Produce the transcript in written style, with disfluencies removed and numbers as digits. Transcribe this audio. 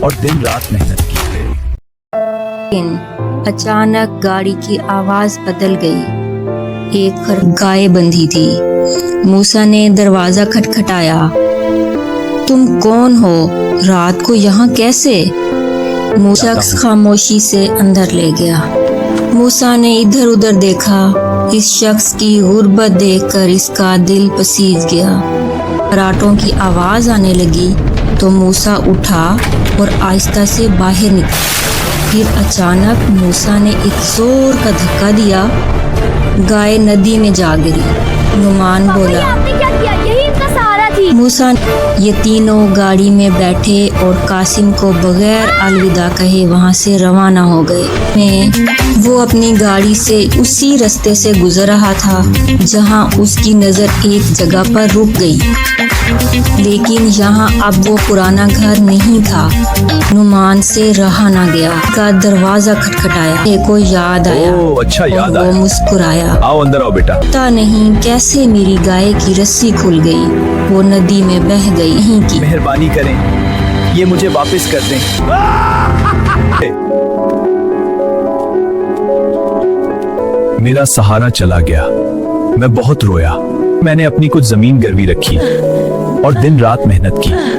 और दिन रात मेहनत की। लेकिन अचानक गाड़ी की आवाज बदल गई। एक गाय बंधी थी। मूसा ने दरवाजा खटखटाया। तुम कौन हो? रात को यहाँ कैसे? मूसा शख्स खामोशी से अंदर ले गया। मूसा ने इधर उधर देखा। इस शख्स की गुर्बत देखकर इसका दिल पसीज गया। पराठों की आवाज आने लगी तो मूसा उठा और आहिस्ता से बाहर निकला। फिर अचानक मूसा ने एक जोर का धक्का दिया। गाय नदी में जा गिरी। नुमान बोला, आपने क्या किया? यही इनका सहारा थी। मूसा, ये तीनों गाड़ी में बैठे और कासिम को बगैर अलविदा कहे वहां से रवाना हो गए। वो अपनी गाड़ी से उसी रास्ते से गुजर रहा था जहां उसकी नजर एक जगह पर रुक गई, लेकिन यहाँ अब वो पुराना घर नहीं था। नुमान से रहा ना गया। का दरवाजा खटखटाया को याद आया। ओह, अच्छा याद और वो आया। मुस्कुराया। आओ अंदर आओ बेटा। पता नहीं कैसे मेरी गाय की रस्सी खुल गई, वो नदी में बह गई। नहीं की मेहरबानी करें, ये मुझे वापस कर दें। मेरा सहारा चला गया। मैं बहुत रोया। मैंने अपनी कुछ जमीन गिरवी रखी और दिन रात मेहनत की।